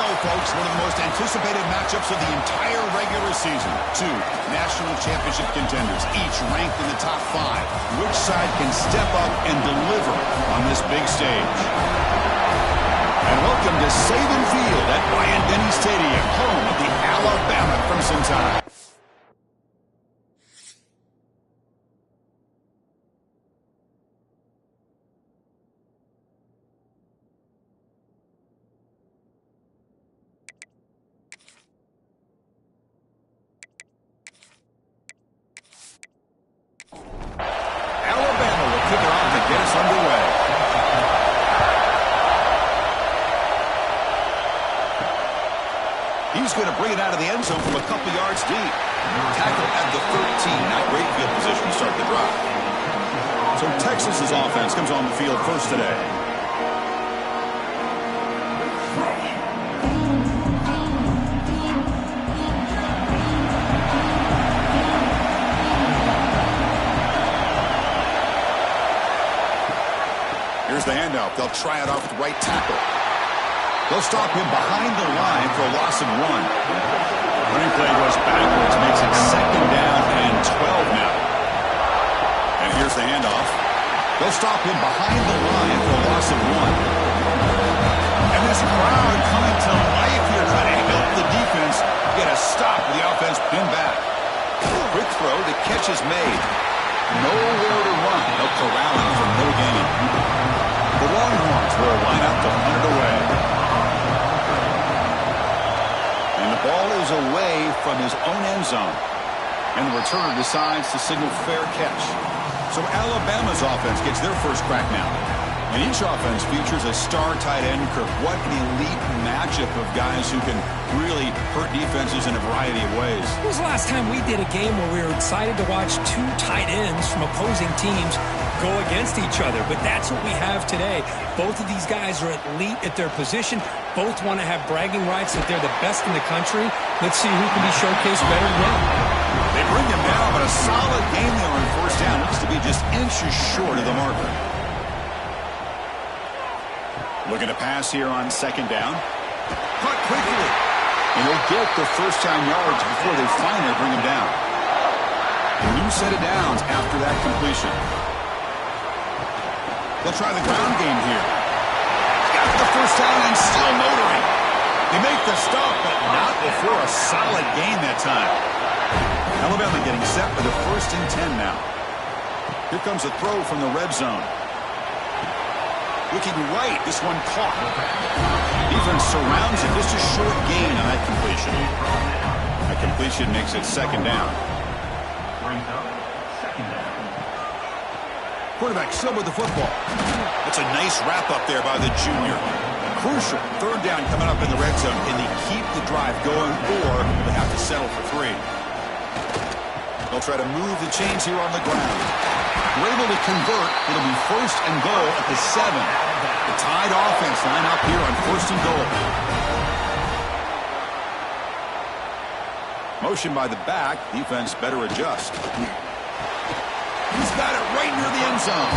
go, folks. One of the most anticipated matchups of the entire regular season. Two national championship contenders, each ranked in the top 5. Which side can step up and deliver on this big stage? And welcome to Saban Field at Bryant-Denny Stadium, home of the Alabama Crimson Tide. Alabama will kick it off to get us underway. He's going to bring it out of the end zone from a couple yards deep. Tackle at the 13. Not great field position to start the drive. So Texas's offense comes on the field first today. Here's the handoff. They'll try it off with right tackle. They'll stop him behind the line for a loss of 1. Running play goes backwards, makes it 2nd down and 12 now. And here's the handoff. They'll stop him behind the line for a loss of 1. And this crowd coming to life here trying to help the defense get a stop with the offense pinned back. Quick throw, the catch is made. Nowhere to run. No corralling for no gain. The Longhorns will line up to punt it away. And the ball is away from his own end zone. And the returner decides to signal fair catch. So Alabama's offense gets their first crack now. And each offense features a star tight end. Kirk, what an elite matchup of guys who can really hurt defenses in a variety of ways. When was the last time we did a game where we were excited to watch 2 tight ends from opposing teams go against each other? But that's what we have today. Both of these guys are elite at their position. Both want to have bragging rights that they're the best in the country. Let's see who can be showcased better than them. They bring him down, but a solid game there on first down. Looks to be just inches short of the marker. Looking to pass here on 2nd down. Caught quickly. And he'll get the first-down yards before they finally bring him down. A new set of downs after that completion. They'll try the ground game here. Got the first down and still motoring. They make the stop, but not before a solid gain that time. Alabama getting set for the 1st and 10 now. Here comes a throw from the red zone. Looking right, this one caught. Defense surrounds it, just a short gain on that completion. That completion makes it 2nd down. Quarterback still with the football. That's a nice wrap up there by the junior. Crucial 3rd down coming up in the red zone. Can they keep the drive going, or they have to settle for 3? They'll try to move the chains here on the ground. We're able to convert. It'll be 1st and goal at the 7. The Tide offense line up here on 1st and goal. Motion by the back. Defense better adjust. He's got it right near the end zone.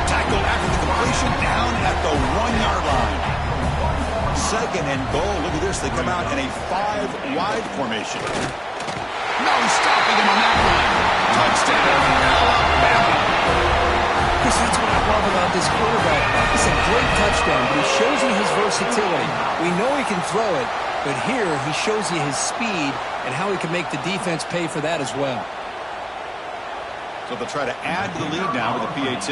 Tackle after the completion down at the 1-yard line. 2nd and goal. Look at this. They come out in a 5-wide formation. No stopping him on that one. Touchdown, Alabama. Because that's what I love about this quarterback. It's a great touchdown, but he shows you his versatility. We know he can throw it, but here he shows you his speed and how he can make the defense pay for that as well. So they'll try to add to the lead now with the PAT.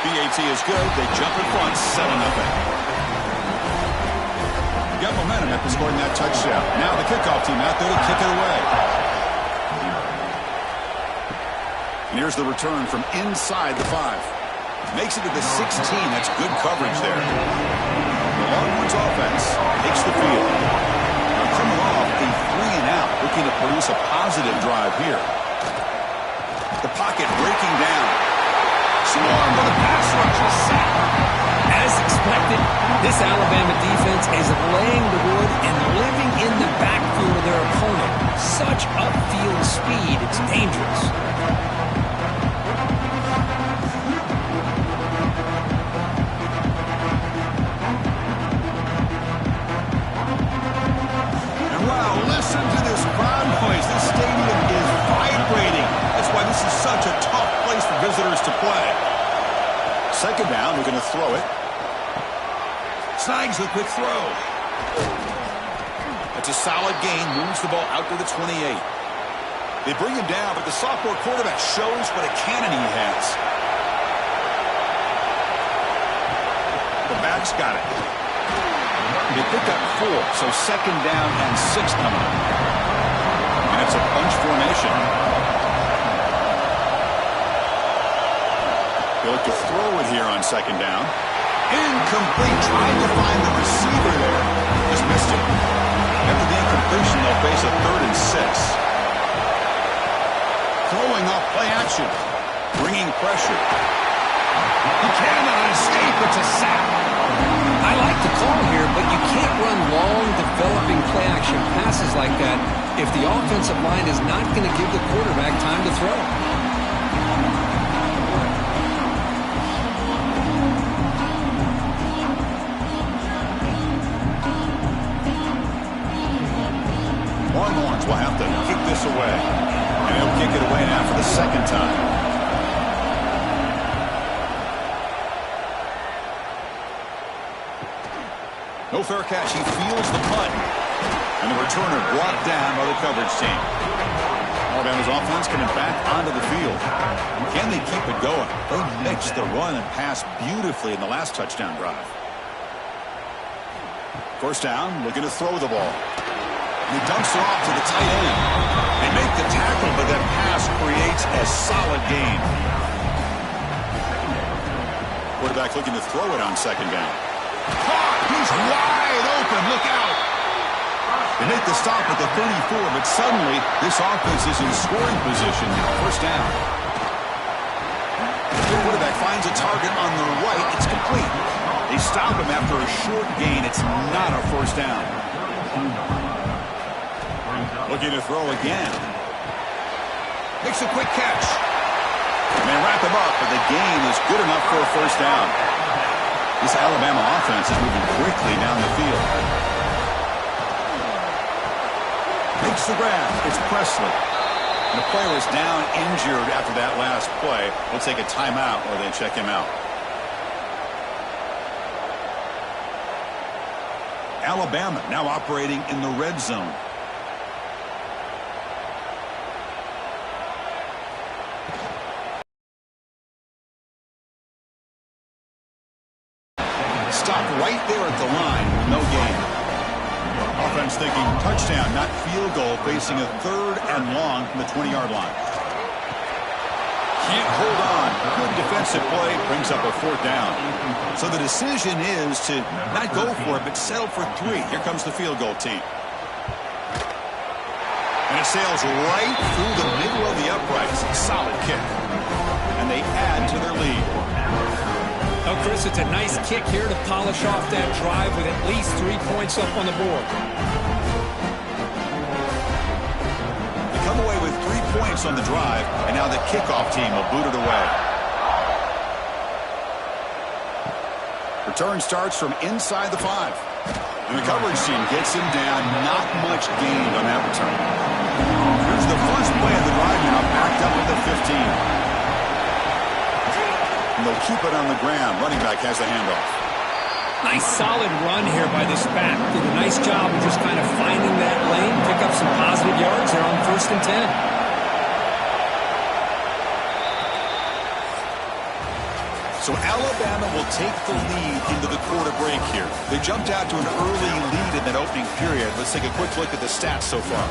PAT is good. They jump in front, 7-0. Got momentum after scoring that touchdown. Now the kickoff team out there to kick it away. And here's the return from inside the 5. Makes it to the 16. That's good coverage there. The Longhorns offense takes the field. Now coming off a 3-and-out, looking to produce a positive drive here. The pocket breaking down. Swarm with a pass rush, a sack. As expected, this Alabama defense is laying the wood and living in the backfield of their opponent. Such upfield speed, it's dangerous. throw it. Snags the quick throw. It's a solid gain. Moves the ball out to the 28. They bring him down, but the sophomore quarterback shows what a cannon he has. The back's got it. They pick up 4, so second down and 6 coming up. And it's a bunch formation. They look to throw it here on second down. Incomplete. Trying to find the receiver there. Just missed it. After the incompletion, they'll face a 3rd and 6. Throwing off play action. Bringing pressure. He cannot escape. It's a sack. I like the call here, but you can't run long, developing play-action passes like that if the offensive line is not going to give the quarterback time to throw. Longhorns will have to kick this away. And he'll kick it away now for the second time. No fair catch. He feels the punt. And the returner brought down by the coverage team. Alabama's offense coming back onto the field. Can they keep it going? They mixed the run and pass beautifully in the last touchdown drive. First down, looking to throw the ball. And he dumps it off to the tight end. They make the tackle, but that pass creates a solid gain. Quarterback looking to throw it on second down. Caught! He's wide open. Look out! They make the stop at the 34, but suddenly this offense is in scoring position now. First down. The quarterback finds a target on the right. It's complete. They stop him after a short gain. It's not a first down. Looking to throw again. Makes a quick catch. And they wrap him up, but the gain is good enough for a first down. This Alabama offense is moving quickly down the field. Makes the grab. It's Presley. And the player is down injured after that last play. We'll take a timeout or they check him out. Alabama now operating in the red zone. Stopped right there at the line. No gain. Offense thinking touchdown, not field goal, facing a 3rd and long from the 20-yard line. Can't hold on. Good defensive play brings up a 4th down. So the decision is to not go for it, but settle for 3. Here comes the field goal team. And it sails right through the middle of the uprights. Solid kick. And they add to their lead. Oh, Chris, it's a nice kick here to polish off that drive with at least 3 points up on the board. They come away with 3 points on the drive, and now the kickoff team will boot it away. Return starts from inside the 5. And the coverage team gets him down. Not much gained on that return. Here's the first play of the drive now, backed up at the 15. And they'll keep it on the ground. Running back has the handoff. Nice solid run here by this back. Did a nice job of just kind of finding that lane, pick up some positive yards there on 1st and 10. So Alabama will take the lead into the quarter break here. They jumped out to an early lead in that opening period. Let's take a quick look at the stats so far.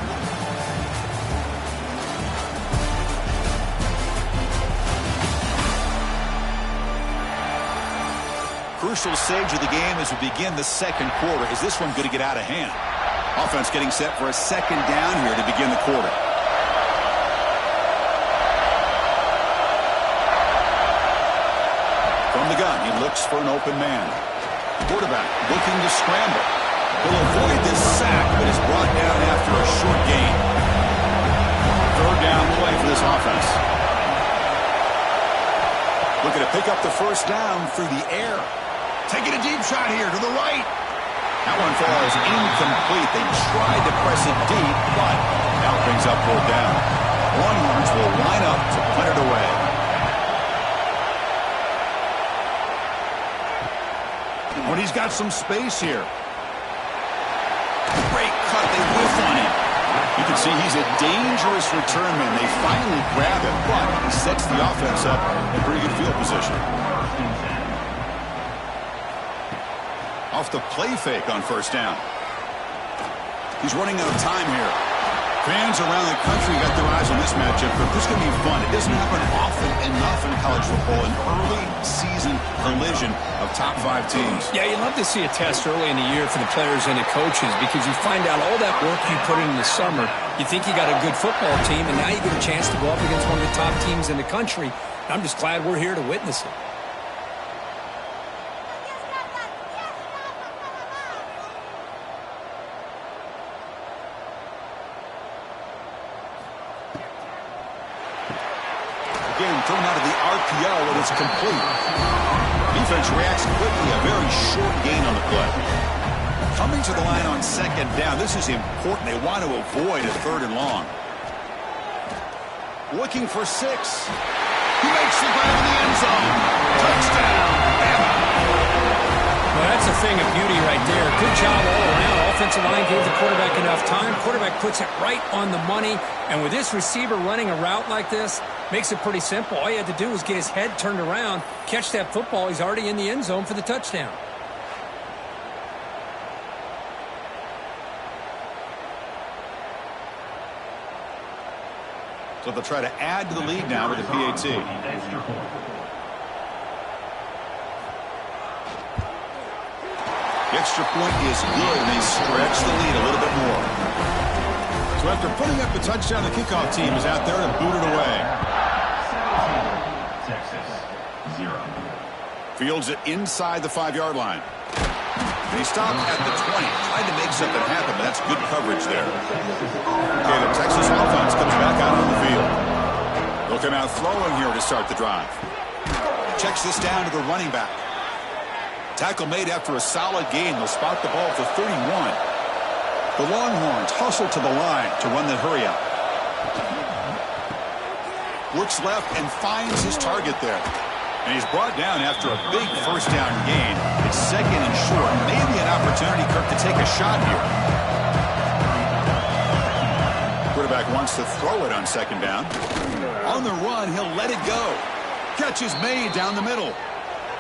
Crucial stage of the game as we begin the second quarter. Is this one going to get out of hand? Offense getting set for a second down here to begin the quarter. From the gun, he looks for an open man. Quarterback looking to scramble. He'll avoid this sack, but is brought down after a short gain. 3rd down play for this offense. Looking to pick up the first down through the air. Taking a deep shot here to the right. That one falls incomplete. They tried to press it deep, but now it brings up 4th down. Longhorns will line up to punt it away. When he's got some space here. Great cut. They whiff on him. You can see he's a dangerous return man. They finally grab him, but he sets the offense up in pretty good field position. Off the play fake on first down. He's running out of time here. Fans around the country got their eyes on this matchup, but this is going to be fun. It doesn't happen often enough in college football, an early season collision of top 5 teams. Yeah, you love to see a test early in the year for the players and the coaches because you find out all that work you put in the summer. You think you got a good football team, and now you get a chance to go up against one of the top teams in the country. I'm just glad we're here to witness it. Again, thrown out of the RPO, and it's complete. Defense reacts quickly, a very short gain on the play. Coming to the line on second down, this is important. They want to avoid a 3rd and long. Looking for 6. He makes the grab in the end zone. Touchdown, Bama. Well, that's a thing of beauty right there. Good job all around. Offensive line gave the quarterback enough time. Quarterback puts it right on the money. And with this receiver running a route like this, makes it pretty simple. All you had to do was get his head turned around, catch that football. He's already in the end zone for the touchdown. So they'll try to add to the lead now with the PAT. The extra point is good, and they stretch the lead a little bit more. So after putting up the touchdown, the kickoff team is out there to boot it away. Texas, 0. Fields it inside the 5-yard line. And he stopped at the 20. Tried to make something happen, but that's good coverage there. Okay, the Texas offense comes back out on the field. They'll come out throwing here to start the drive. Checks this down to the running back. Tackle made after a solid gain. They'll spot the ball at the 31. The Longhorns hustle to the line to run the hurry up. Looks left and finds his target there. And he's brought down after a big first down gain. It's 2nd and short. Maybe an opportunity, Kirk, to take a shot here. Quarterback wants to throw it on 2nd down. On the run, he'll let it go. Catch is made down the middle.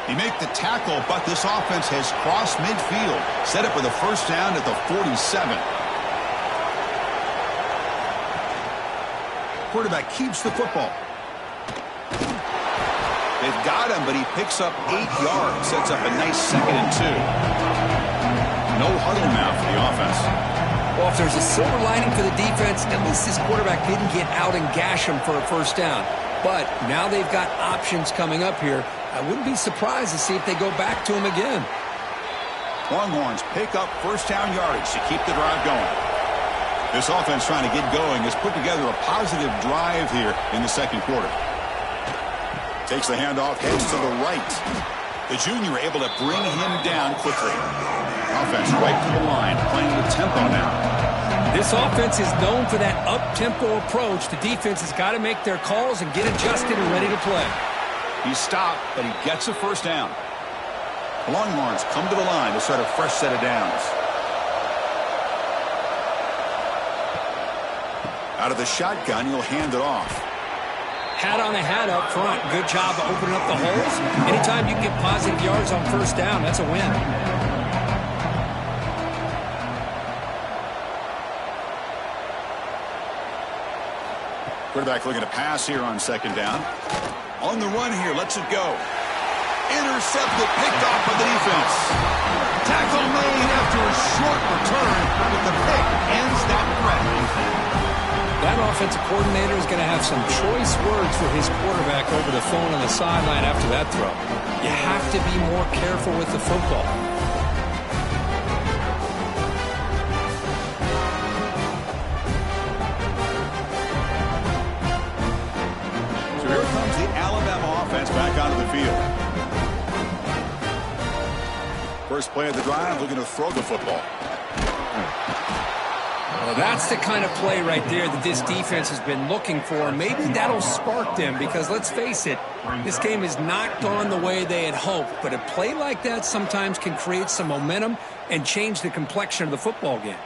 He make the tackle, but this offense has crossed midfield. Set up with a first down at the 47. Quarterback keeps the football. They've got him, but he picks up 8 yards. Sets up a nice 2nd and 2. No huddle now for the offense. Well, if there's a silver lining for the defense, at least this quarterback didn't get out and gash him for a first down. But now they've got options coming up here. I wouldn't be surprised to see if they go back to him again. Longhorns pick up first down yardage to keep the drive going. This offense trying to get going has put together a positive drive here in the 2nd quarter. Takes the handoff, heads to the right. The junior able to bring him down quickly. Offense right to the line, playing with tempo now. This offense is known for that up-tempo approach. The defense has got to make their calls and get adjusted and ready to play. He stopped, but he gets a first down. The Longhorns come to the line to start a fresh set of downs. Out of the shotgun, he'll hand it off. Hat on a hat up front. Good job of opening up the holes. Anytime you can get positive yards on first down, that's a win. Quarterback looking to pass here on 2nd down. On the run here, lets it go. Intercepted, picked off by the defense. Tackle made after a short return, but the pick ends that threat. That offensive coordinator is going to have some choice words for his quarterback over the phone on the sideline after that throw. You have to be more careful with the football. So here comes the Alabama offense back onto the field. First play of the drive, looking to throw the football. Well, that's the kind of play right there that this defense has been looking for. Maybe that'll spark them because, let's face it, this game has not gone the way they had hoped. But a play like that sometimes can create some momentum and change the complexion of the football game.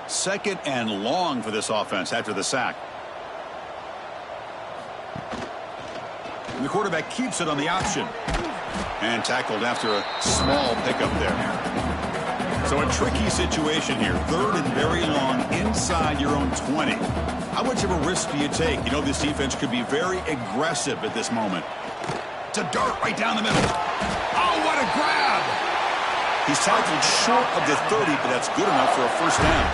Second and long for this offense after the sack. And the quarterback keeps it on the option. And tackled after a small pickup there. So a tricky situation here. Third and very long inside your own 20. How much of a risk do you take? You know this defense could be very aggressive at this moment. It's a dart right down the middle. Oh, what a grab! He's tackled short of the 30, but that's good enough for a first down.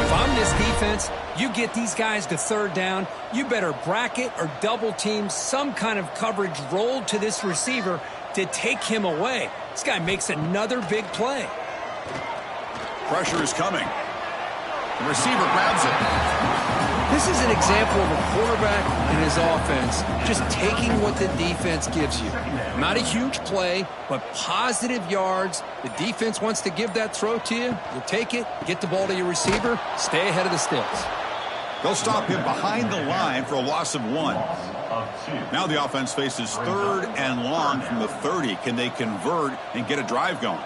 If I'm this defense, you get these guys to third down, you better bracket or double team some kind of coverage rolled to this receiver to take him away. This guy makes another big play. Pressure is coming. The receiver grabs it. This is an example of a quarterback and his offense just taking what the defense gives you. Not a huge play, but positive yards. The defense wants to give that throw to you. You take it, get the ball to your receiver, stay ahead of the sticks. They'll stop him behind the line for a loss of 1. Now the offense faces third and long from the 30. Can they convert and get a drive going?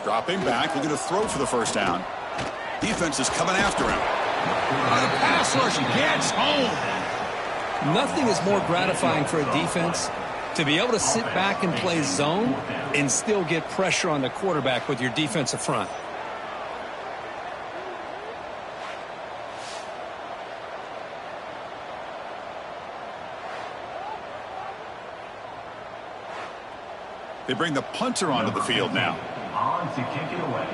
Dropping back, looking to throw for the first down. Defense is coming after him. The pass rush gets home. Nothing is more gratifying for a defense to be able to sit back and play zone and still get pressure on the quarterback with your defensive front. They bring the punter onto the field now. On to kick it away.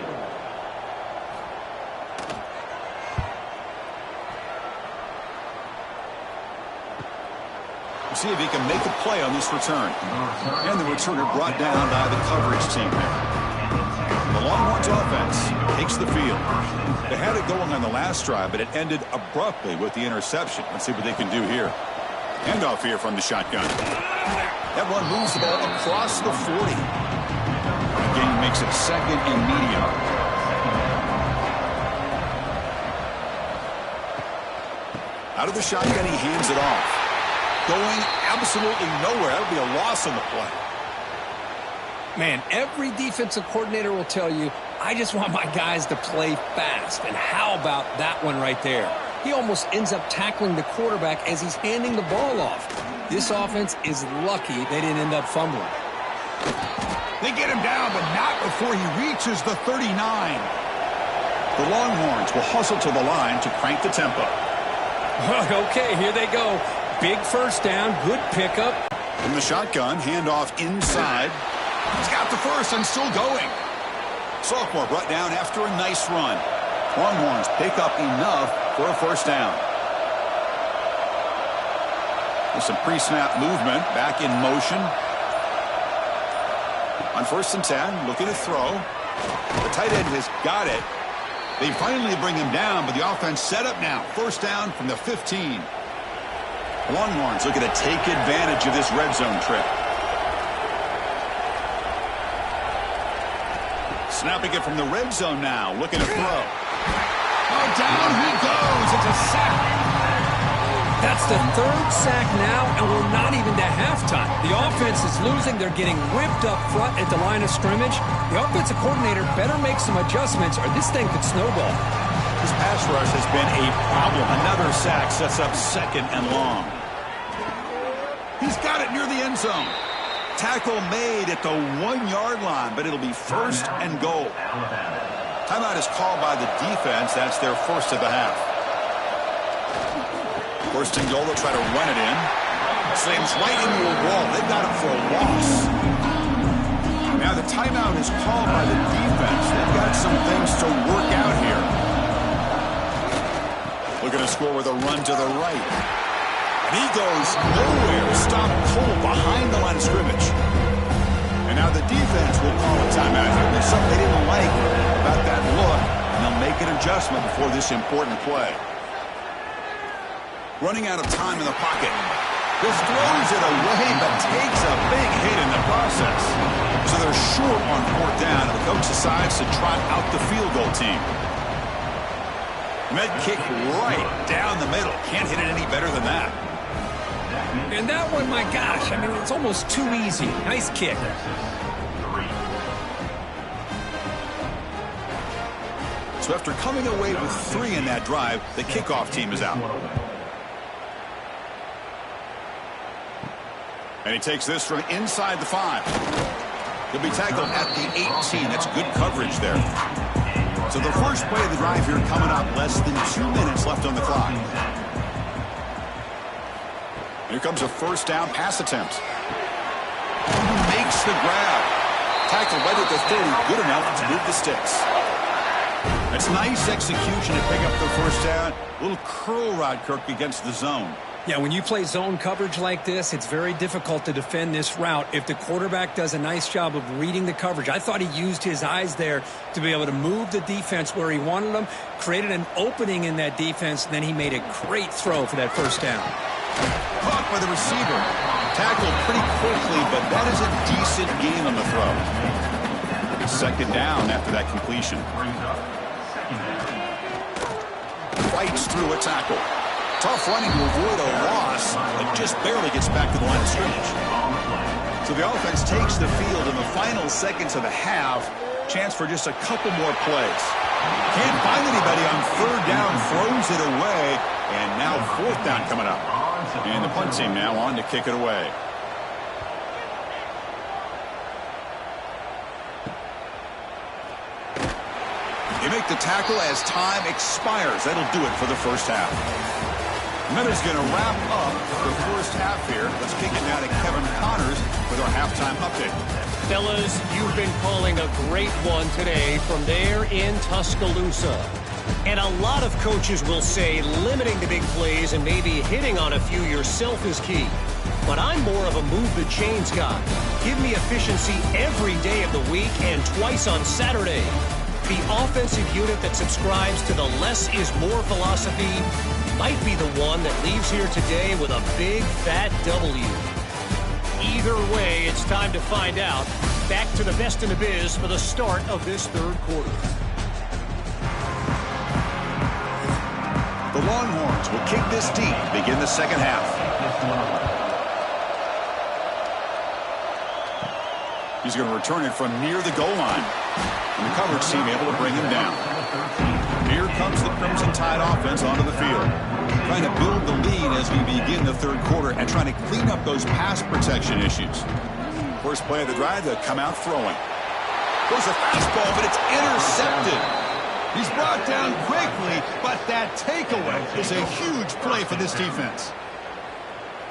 See if he can make a play on this return. And the returner brought down by the coverage team there. The Longhorns offense takes the field. They had it going on the last drive, but it ended abruptly with the interception. Let's see what they can do here. Handoff here from the shotgun. That one moves the ball across the 40. The game makes it second and medium. Out of the shotgun, he hands it off. Going absolutely nowhere. That would be a loss on the play. Man, every defensive coordinator will tell you, I just want my guys to play fast. And how about that one right there? He almost ends up tackling the quarterback as he's handing the ball off. This offense is lucky they didn't end up fumbling. They get him down, but not before he reaches the 39. The Longhorns will hustle to the line to crank the tempo. Okay, here they go. Big first down, good pickup. From the shotgun, handoff inside. He's got the first and still going. Sophomore brought down after a nice run. Longhorns pick up enough for a first down. With some pre-snap movement, back in motion. On 1st and 10, looking to throw. The tight end has got it. They finally bring him down, but the offense set up now. First down from the 15. Longhorns looking to take advantage of this red zone trip. Snapping it from the red zone now, looking to throw. Oh, down he goes. It's a sack. That's the third sack now, and we're not even to halftime. The offense is losing. They're getting whipped up front at the line of scrimmage. The offensive coordinator better make some adjustments, or this thing could snowball. This pass rush has been a problem. Another sack sets up second and long. He's got it near the end zone. Tackle made at the 1-yard line, but it'll be first and goal. Timeout is called by the defense. That's their first of the half. First and goal, they'll try to run it in. Slams right into a wall. They've got it for a loss. Now the timeout is called by the defense. They've got some things to work out here. Looking to score with a run to the right. And he goes nowhere. Stop cold behind the line of scrimmage. And now the defense will call a timeout here. There's something they didn't like about that look, and they'll make an adjustment before this important play. Running out of time in the pocket. Just throws it away, but takes a big hit in the process. So they're short on 4th down, and the coach decides to trot out the field goal team. Med kick right down the middle. Can't hit it any better than that. And that one, my gosh, I mean, it's almost too easy. Nice kick. So after coming away with 3 in that drive, the kickoff team is out. And he takes this from inside the 5. He'll be tackled at the 18. That's good coverage there. So the first play of the drive here coming up, less than 2 minutes left on the clock. Here comes a 1st down pass attempt. Makes the grab. Tackled right at the 30. Good enough to move the sticks. That's nice execution to pick up the 1st down. A little curl rod, Kirk, against the zone. Yeah, when you play zone coverage like this, it's very difficult to defend this route if the quarterback does a nice job of reading the coverage. I thought he used his eyes there to be able to move the defense where he wanted them, created an opening in that defense, and then he made a great throw for that 1st down. Caught by the receiver. Tackled pretty quickly, but that is a decent gain on the throw. 2nd down after that completion. Fights through a tackle. Tough running to avoid a loss, and just barely gets back to the line of scrimmage. So the offense takes the field in the final seconds of the half. Chance for just a couple more plays. Can't find anybody on 3rd down, throws it away, and now 4th down coming up. And the punt team now on to kick it away. They make the tackle as time expires. That'll do it for the 1st half. Meta's going to wrap up the 1st half here. Let's kick it now to Kevin Connors with our halftime update. Fellas, you've been calling a great one today from there in Tuscaloosa. And a lot of coaches will say limiting the big plays and maybe hitting on a few yourself is key. But I'm more of a move the chains guy. Give me efficiency every day of the week and twice on Saturday. The offensive unit that subscribes to the less is more philosophy might be the one that leaves here today with a big, fat W. Either way, it's time to find out. Back to the best in the biz for the start of this 3rd quarter. The Longhorns will kick this deep, begin the 2nd half. He's going to return it from near the goal line. And the coverage team able to bring him down. Here comes the Crimson Tide offense onto the field. Trying to build the lead as we begin the 3rd quarter and trying to clean up those pass protection issues. First play of the drive, they'll come out throwing. Goes a fastball, but it's intercepted. He's brought down quickly, but that takeaway is a huge play for this defense.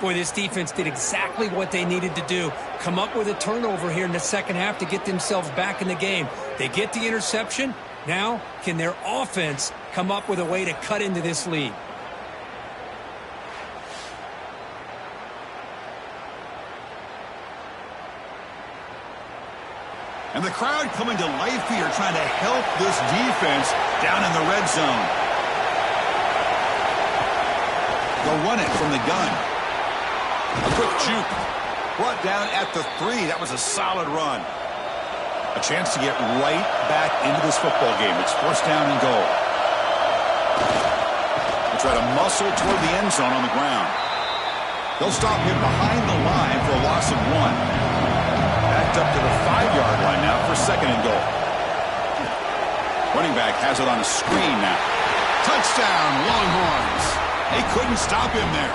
Boy, this defense did exactly what they needed to do. Come up with a turnover here in the 2nd half to get themselves back in the game. They get the interception. Now, can their offense come up with a way to cut into this lead? And the crowd coming to life here, trying to help this defense down in the red zone. They'll run it from the gun. A quick juke. Brought down at the 3. That was a solid run. A chance to get right back into this football game. It's 1st down and goal. They'll try to muscle toward the end zone on the ground. They'll stop him behind the line for a loss of 1. Backed up to the 5-yard line now for 2nd and goal. Running back has it on a screen now. Touchdown, Longhorns. They couldn't stop him there.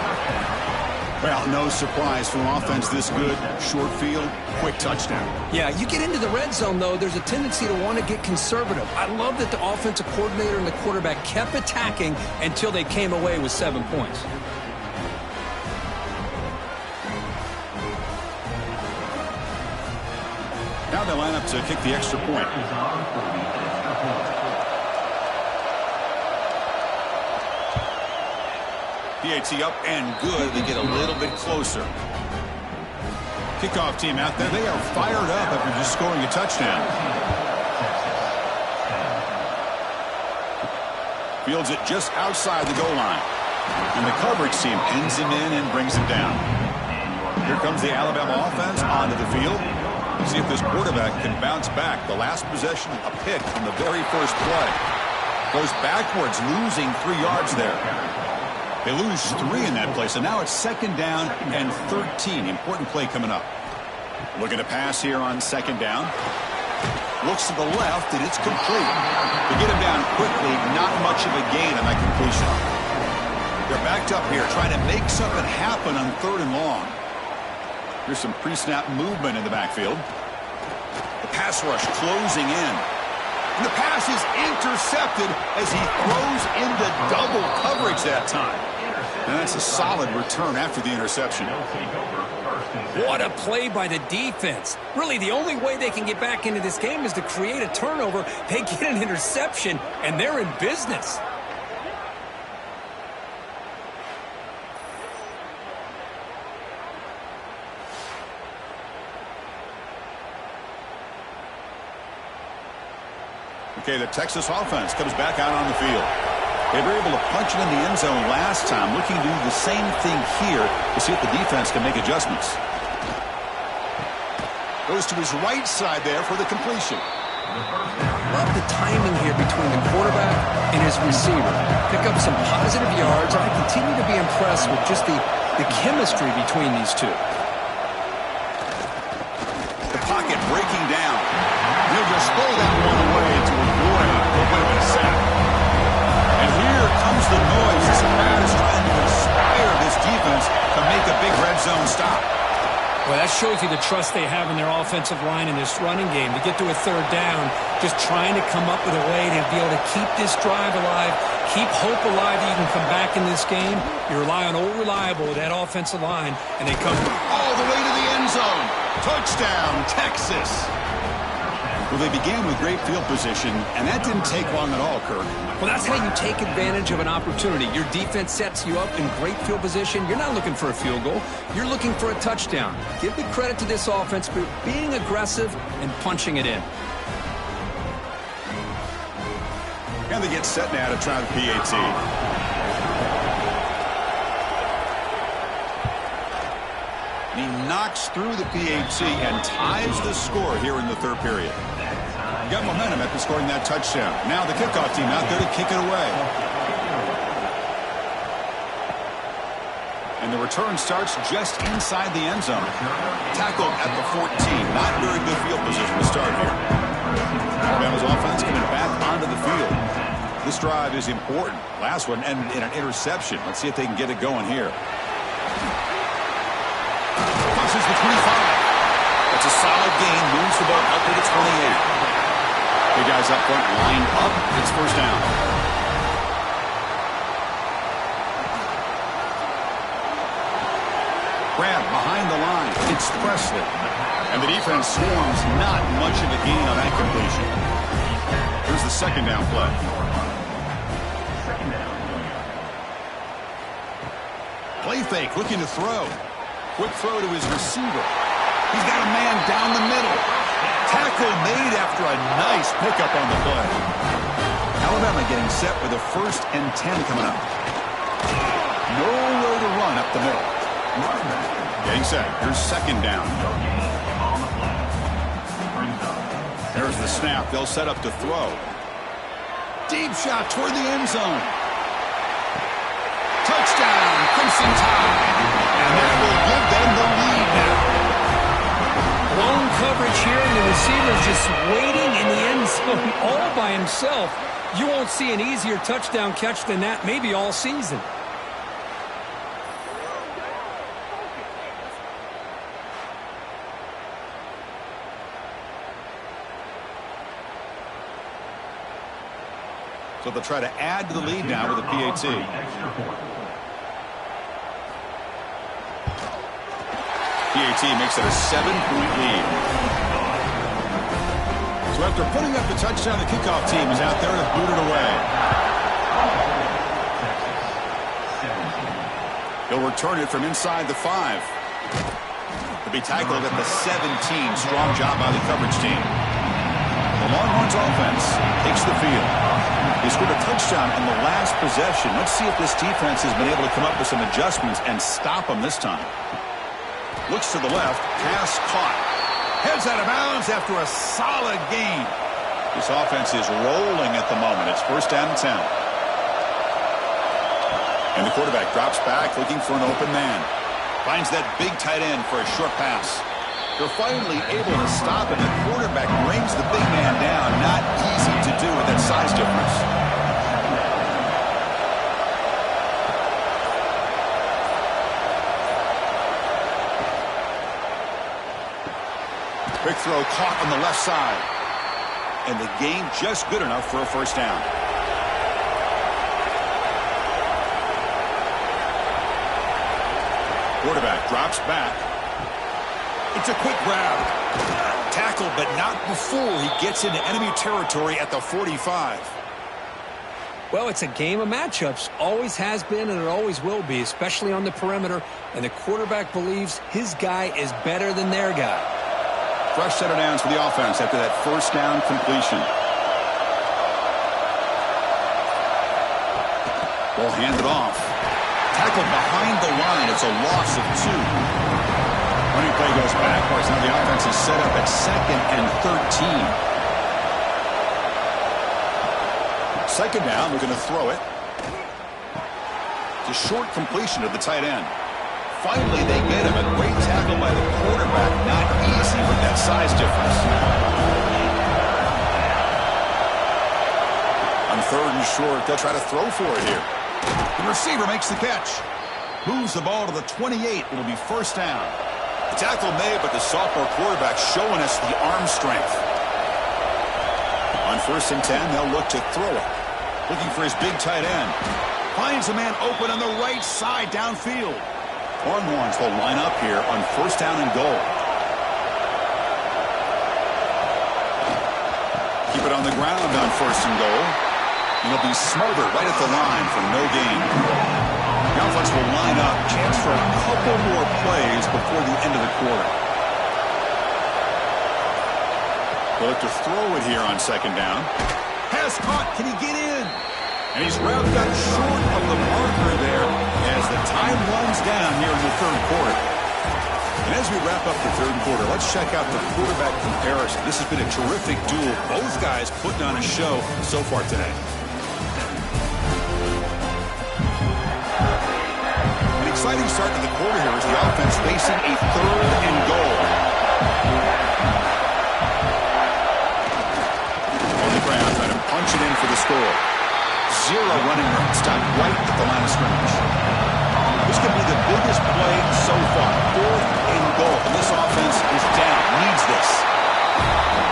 Well, no surprise from offense this good. Short field, quick touchdown. Yeah, you get into the red zone, though, there's a tendency to want to get conservative. I love that the offensive coordinator and the quarterback kept attacking until they came away with 7 points. Now they line up to kick the extra point. PAT up and good. They get a little bit closer. Kickoff team out there. They are fired up after just scoring a touchdown. Fields it just outside the goal line. And the coverage team ends him in and brings him down. Here comes the Alabama offense onto the field. Let's see if this quarterback can bounce back. The last possession, a pick on the very first play. Goes backwards, losing 3 yards there. They lose 3 in that play, so now it's 2nd down and 13. Important play coming up. Looking to pass here on 2nd down. Looks to the left, and it's complete. To get him down quickly, not much of a gain on that completion. They're backed up here, trying to make something happen on 3rd and long. Here's some pre-snap movement in the backfield. The pass rush closing in. And the pass is intercepted as he throws into double coverage that time. And that's a solid return after the interception. What a play by the defense. Really, the only way they can get back into this game is to create a turnover. They get an interception, and they're in business. Okay, the Texas offense comes back out on the field. They were able to punch it in the end zone last time, looking to do the same thing here to see if the defense can make adjustments. Goes to his right side there for the completion. Love the timing here between the quarterback and his receiver. Pick up some positive yards, and I continue to be impressed with just the chemistry between these two. The pocket breaking down. He'll just throw that one away to avoid a bit of a sack. And here comes the noise. This crowd is trying to inspire this defense to make a big red zone stop. Well, that shows you the trust they have in their offensive line in this running game. To get to a 3rd down, just trying to come up with a way to be able to keep this drive alive, keep hope alive that you can come back in this game. You rely on old reliable with that offensive line, and they come all the way to the end zone. Touchdown, Texas. Well, they began with great field position, and that didn't take long at all, Kirk. Well, that's how you take advantage of an opportunity. Your defense sets you up in great field position. You're not looking for a field goal. You're looking for a touchdown. Give the credit to this offense for being aggressive and punching it in. And they get set now to try the PAT. He knocks through the PAT and ties the score here in the 3rd period. Got momentum after scoring that touchdown. Now the kickoff team out there to kick it away. And the return starts just inside the end zone. Tackled at the 14. Not very good field position to start here. Alabama's offense coming back onto the field. This drive is important. Last one ended in an interception. Let's see if they can get it going here. Crosses the 25. That's a solid gain. Moves the ball up to the 28. The guys up front lined up. It's 1st down. Grab behind the line. It's Presley. And the defense swarms. Not much of a gain on that completion. Here's the 2nd down play. Play fake, looking to throw. Quick throw to his receiver. He's got a man down the middle. Tackle made after a nice pickup on the play. Alabama getting set with a 1st and 10 coming up. Nowhere to run up the middle. Getting set. Here's 2nd down. There's the snap. They'll set up to throw. Deep shot toward the end zone. Touchdown, Crimson Tide. And that will give them the lead now. Blown coverage here, and the receiver's just waiting in the end zone all by himself. You won't see an easier touchdown catch than that, maybe all season. So they'll try to add to the lead now with a PAT. PAT makes it a 7-point lead. So after putting up the touchdown, the kickoff team is out there to boot it away. He'll return it from inside the 5. To be tackled at the 17. Strong job by the coverage team. The Longhorns offense takes the field. They scored a touchdown in the last possession. Let's see if this defense has been able to come up with some adjustments and stop them this time. Looks to the left. Pass caught. Heads out of bounds after a solid gain. This offense is rolling at the moment. It's first down and 10. And the quarterback drops back looking for an open man. Finds that big tight end for a short pass. They're finally able to stop him. The quarterback brings the big man down. Not easy to do with that size difference. Quick throw caught on the left side. And the gain just good enough for a first down. Quarterback drops back. It's a quick grab. Tackled, but not before he gets into enemy territory at the 45. Well, it's a game of matchups. Always has been and it always will be, especially on the perimeter. And the quarterback believes his guy is better than their guy. Fresh set of downs for the offense after that first down completion. Ball handed off. Tackled behind the line. It's a loss of 2. Running play goes backwards. Now the offense is set up at 2nd and 13. Second down. We're going to throw it. It's a short completion to the tight end. Finally, they get him. A great tackle by the quarterback. Not easy with that size difference. On 3rd and short, they'll try to throw for it here. The receiver makes the catch. Moves the ball to the 28. It'll be first down. The tackle made, but the sophomore quarterback showing us the arm strength. On 1st and 10, they'll look to throw it. Looking for his big tight end. Finds a man open on the right side downfield. Longhorns will line up here on 1st down and goal. Keep it on the ground on 1st and goal. It'll be smothered right at the line for no gain. The offense will line up. Chance for a couple more plays before the end of the quarter. They'll look to throw it here on 2nd down. Pass caught. Can he get in? And he's wrapped up short of the marker there as the time runs down here in the 3rd quarter. And as we wrap up the 3rd quarter, let's check out the quarterback comparison. This has been a terrific duel. Both guys putting on a show so far today. An exciting start to the quarter here as the offense facing a 3rd and goal. On the ground, trying to punch it in for the score. 0 running room. Stopped right at the line of scrimmage. This could be the biggest play so far. 4th and goal. And this offense is down. Needs this.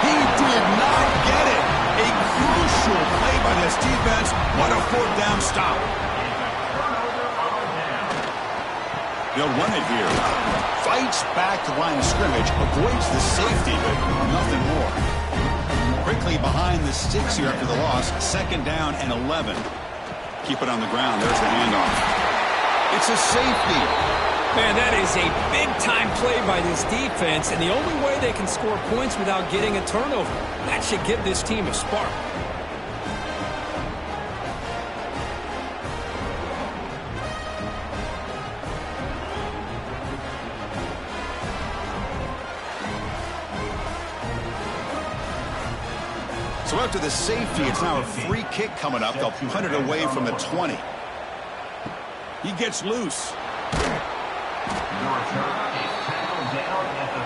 He did not get it. A crucial play by this defense. What a 4th down stop. They'll run it here. Fights back to the line of scrimmage. Avoids the safety, but nothing more. Quickly behind the sticks here after the loss. 2nd down and 11. Keep it on the ground. There's the handoff. It's a safety. Man, that is a big-time play by this defense, and the only way they can score points without getting a turnover. That should give this team a spark. So after the safety, it's now a free kick coming up. They'll punt it away from the 20. He gets loose.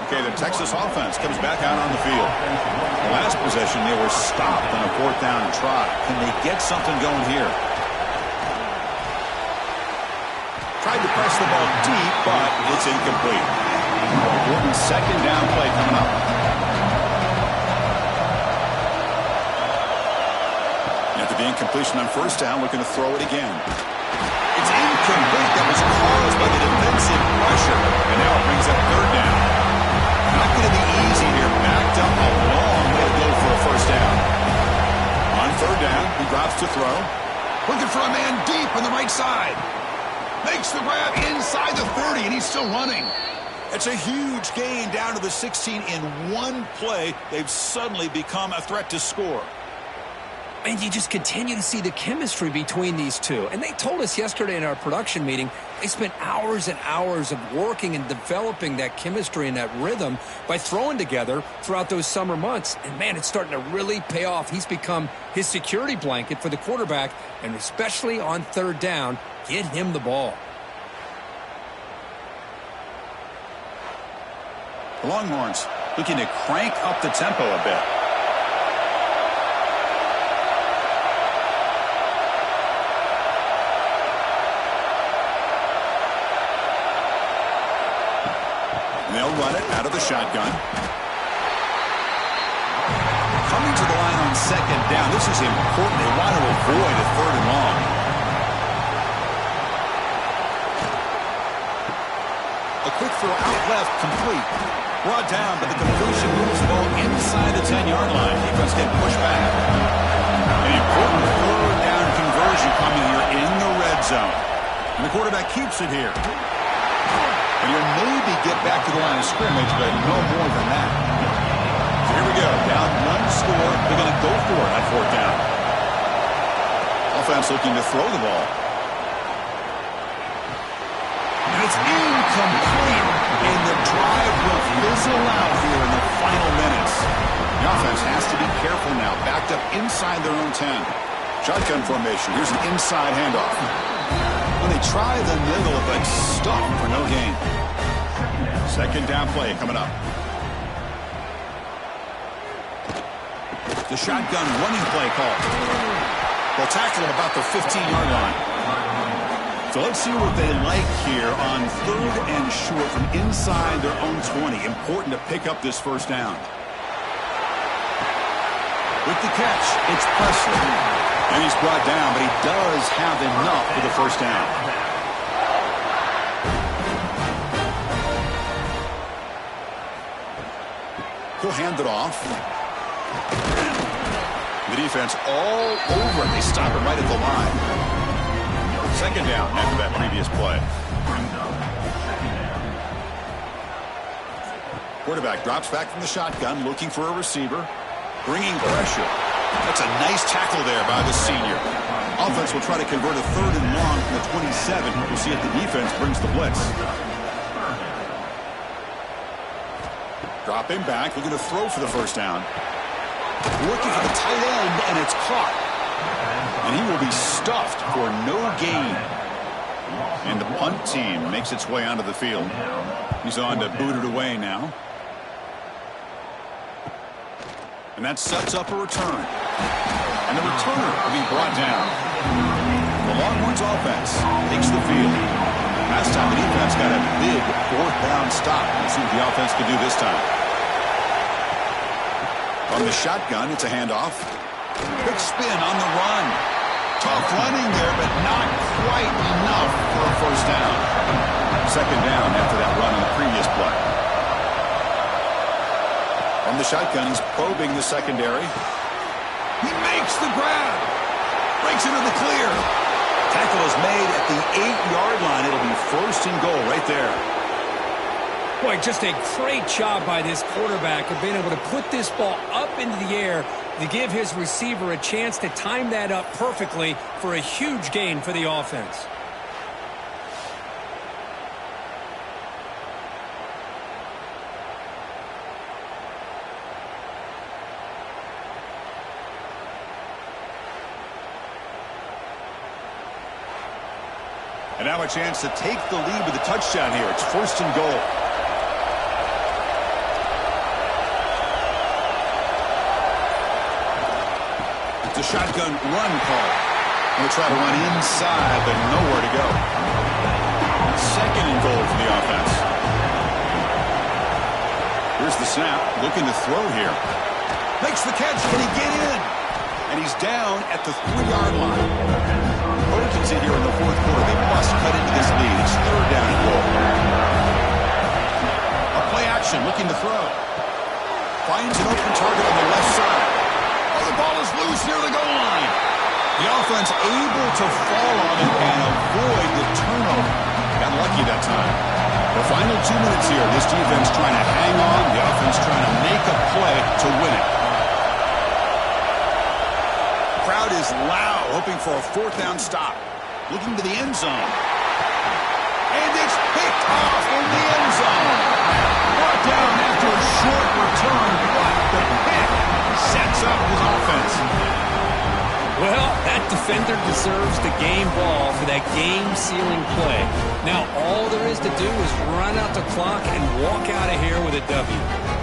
Okay, the Texas offense comes back out on the field. The last possession, they were stopped on a 4th down try. Can they get something going here? Tried to press the ball deep, but it's incomplete. Important 2nd down play coming up. After the incompletion on 1st down, looking to throw it again. It's incomplete. That was caused by the defensive pressure. And now it brings up 3rd down. Not going to be easy here. Backed up a long way to go for a 1st down. On 3rd down, he drops to throw. Looking for a man deep on the right side. Makes the grab inside the 30, and he's still running. It's a huge gain down to the 16 in one play. They've suddenly become a threat to score. And you just continue to see the chemistry between these two. And they told us yesterday in our production meeting, they spent hours and hours of working and developing that chemistry and that rhythm by throwing together throughout those summer months. And, man, it's starting to really pay off. He's become his security blanket for the quarterback, and especially on third down, get him the ball. The Longhorns looking to crank up the tempo a bit. They'll run it out of the shotgun. Coming to the line on second down. This is important. They want to avoid a third and long. A quick throw out left, complete. Brought down, but the completion moves the ball inside the 10-yard line. Defense getting pushed back. An important third down conversion coming here in the red zone. And the quarterback keeps it here. And he'll maybe get back to the line of scrimmage, but no more than that. So here we go. Down one score. They're going to go for it on fourth down. Offense looking to throw the ball. And it's incomplete. And the drive will fizzle out here in the final minutes. The offense has to be careful now. Backed up inside their own 10. Shotgun formation. Here's an inside handoff. When they try the middle, but stop for no gain. Second down play coming up. The shotgun running play call. They'll tackle him about the 15-yard line. So let's see what they like here on third and short from inside their own 20. Important to pick up this first down. With the catch, it's Presley. And he's brought down, but he does have enough for the first down. He'll hand it off. The defense all over it. They stop it right at the line. Second down after that previous play. Quarterback drops back from the shotgun, looking for a receiver. Bringing pressure. That's a nice tackle there by the senior. Offense will try to convert a third and long from the 27. We'll see if the defense brings the blitz. Drop him back, looking to throw for the first down. Looking for the tight end, and it's caught. And he will be stuffed for no gain. And the punt team makes its way onto the field. He's on to boot it away now. And that sets up a return. And the returner will be brought down. The Longhorns offense takes the field. Last time the defense got a big fourth down stop. Let's see what the offense can do this time. On the shotgun, it's a handoff. Quick spin on the run. Tough running there, but not quite enough for a first down. Second down after that run on the previous play. From the shotgun, he's probing the secondary. He makes the grab. Breaks into the clear. Tackle is made at the 8-yard line. It'll be first and goal right there. Boy, just a great job by this quarterback of being able to put this ball up into the air to give his receiver a chance to time that up perfectly for a huge gain for the offense. And now a chance to take the lead with a touchdown here. It's first and goal. It's a shotgun run call. We'll try to run inside, but nowhere to go. Second and goal for the offense. Here's the snap. Looking to throw here. Makes the catch. Can he get in? And he's down at the 3-yard line. Hurricanes in here in the fourth quarter. They must cut into this lead. It's third down and goal. A play action, looking to throw. Finds an open target on the left side. Oh, the ball is loose near the goal line. The offense able to fall on it and avoid the turnover. Got lucky that time. The final 2 minutes here. This defense trying to hang on. The offense trying to make a play to win it. Crowd crowd is loud, hoping for a fourth down stop. Looking to the end zone. And it's picked off in the end zone. Brought down after a short return, but the pick sets up his offense. Well, that defender deserves the game ball for that game-sealing play. Now, all there is to do is run out the clock and walk out of here with a W.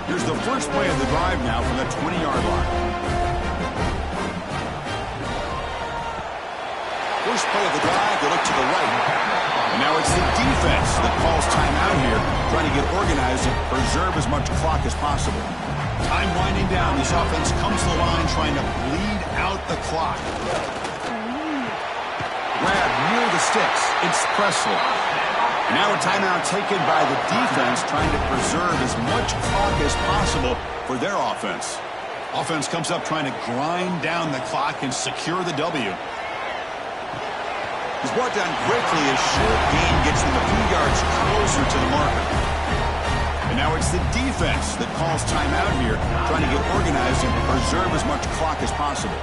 Here's the first play of the drive now from the 20-yard line. First play of the drive, they look to the right. And now it's the defense that calls timeout here, trying to get organized and preserve as much clock as possible. Time winding down, this offense comes to the line trying to bleed out the clock. Grab near the sticks. It's Presley. Now a timeout taken by the defense, trying to preserve as much clock as possible for their offense. Offense comes up trying to grind down the clock and secure the W. He's brought down quickly as short gain gets him a few yards closer to the marker. And now it's the defense that calls timeout here, trying to get organized and preserve as much clock as possible.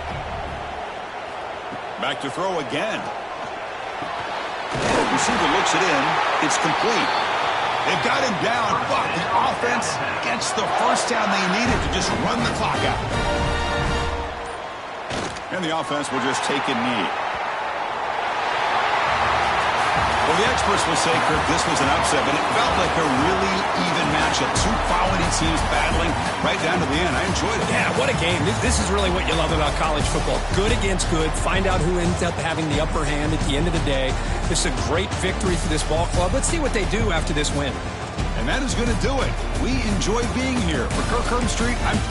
Back to throw again. Receiver looks it in. It's complete. They've got him down, but the offense gets the first down they needed to just run the clock out. And the offense will just take a knee. Well, the experts will say, Kirk, this was an upset, but it felt like a really even matchup. Two quality teams battling right down to the end. I enjoyed it. Yeah, what a game. This is really what you love about college football. Good against good. Find out who ends up having the upper hand at the end of the day. This is a great victory for this ball club. Let's see what they do after this win. And that is going to do it. We enjoy being here. For Kirk Herbstreit, I'm